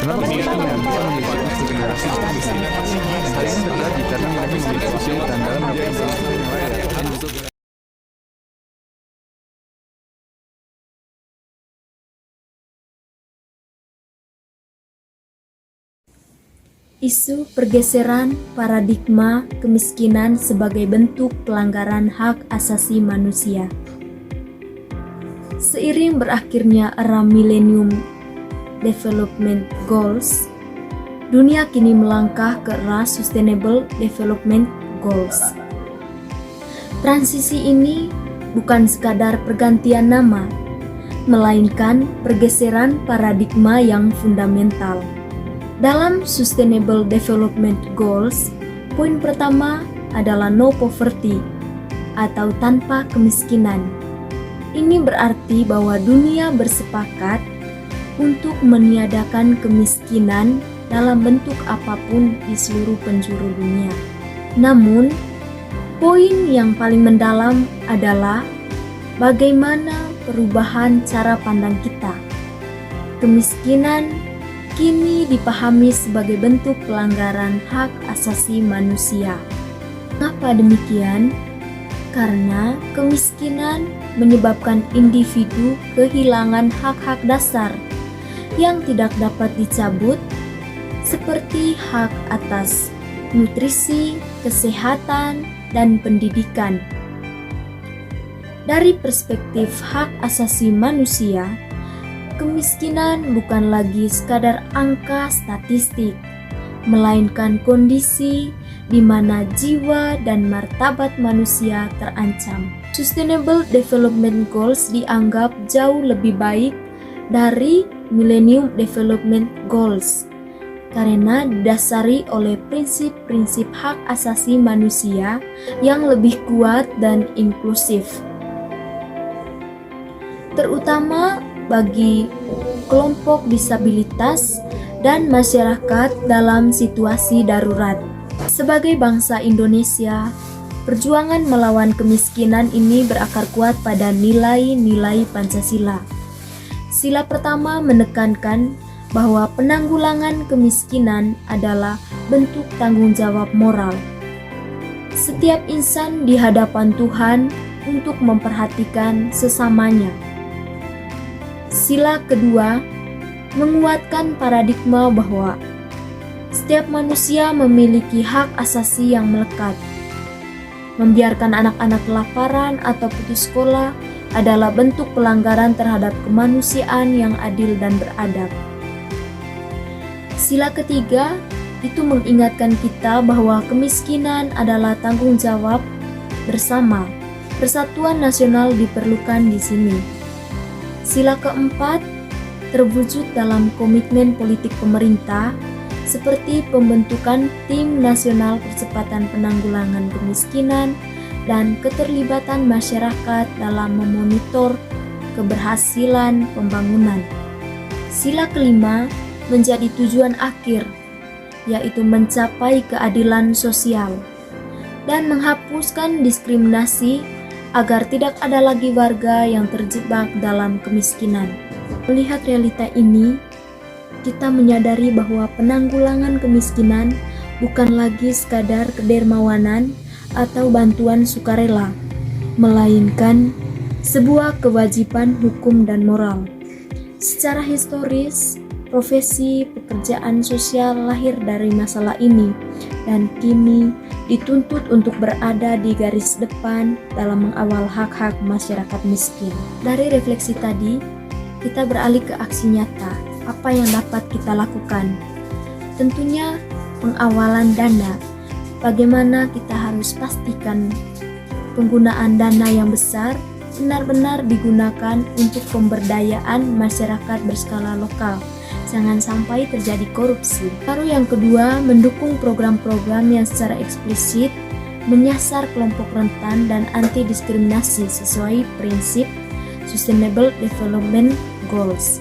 Kenapa kita memiliki generasi kemiskinan? Hal ini terjadi karena mereka memiliki kesulitan dalam mendapatkan. Isu pergeseran paradigma kemiskinan sebagai bentuk pelanggaran hak asasi manusia. Seiring berakhirnya era Millennium Development Goals, dunia kini melangkah ke era Sustainable Development Goals. Transisi ini bukan sekadar pergantian nama, melainkan pergeseran paradigma yang fundamental. Dalam Sustainable Development Goals, poin pertama adalah no poverty atau tanpa kemiskinan. Ini berarti bahwa dunia bersepakat untuk meniadakan kemiskinan dalam bentuk apapun di seluruh penjuru dunia. Namun, poin yang paling mendalam adalah bagaimana perubahan cara pandang kita. Kemiskinan kini dipahami sebagai bentuk pelanggaran hak asasi manusia. Mengapa demikian? Karena kemiskinan menyebabkan individu kehilangan hak-hak dasar yang tidak dapat dicabut, seperti hak atas nutrisi, kesehatan, dan pendidikan. Dari perspektif hak asasi manusia, kemiskinan bukan lagi sekadar angka statistik, melainkan kondisi di mana jiwa dan martabat manusia terancam. Sustainable Development Goals dianggap jauh lebih baik dari Millennium Development Goals karena didasari oleh prinsip-prinsip hak asasi manusia yang lebih kuat dan inklusif, terutama bagi kelompok disabilitas dan masyarakat dalam situasi darurat. Sebagai bangsa Indonesia, perjuangan melawan kemiskinan ini berakar kuat pada nilai-nilai Pancasila. Sila pertama menekankan bahwa penanggulangan kemiskinan adalah bentuk tanggung jawab moral setiap insan di hadapan Tuhan untuk memperhatikan sesamanya. Sila kedua menguatkan paradigma bahwa setiap manusia memiliki hak asasi yang melekat. Membiarkan anak-anak kelaparan atau putus sekolah adalah bentuk pelanggaran terhadap kemanusiaan yang adil dan beradab. Sila ketiga itu mengingatkan kita bahwa kemiskinan adalah tanggung jawab bersama. Persatuan nasional diperlukan di sini. Sila keempat terwujud dalam komitmen politik pemerintah seperti pembentukan Tim Nasional Percepatan Penanggulangan Kemiskinan dan keterlibatan masyarakat dalam memonitor keberhasilan pembangunan. Sila kelima menjadi tujuan akhir, yaitu mencapai keadilan sosial dan menghapuskan diskriminasi agar tidak ada lagi warga yang terjebak dalam kemiskinan. Melihat realita ini, kita menyadari bahwa penanggulangan kemiskinan bukan lagi sekadar kedermawanan atau bantuan sukarela, melainkan sebuah kewajiban hukum dan moral. Secara historis, profesi pekerjaan sosial lahir dari masalah ini dan kini dituntut untuk berada di garis depan dalam mengawal hak-hak masyarakat miskin. Dari refleksi tadi, kita beralih ke aksi nyata. Apa yang dapat kita lakukan? Tentunya pengawalan dana. Bagaimana kita harus pastikan penggunaan dana yang besar benar-benar digunakan untuk pemberdayaan masyarakat berskala lokal. Jangan sampai terjadi korupsi. Lalu yang kedua, mendukung program-program yang secara eksplisit menyasar kelompok rentan dan anti diskriminasi sesuai prinsip Sustainable Development Goals.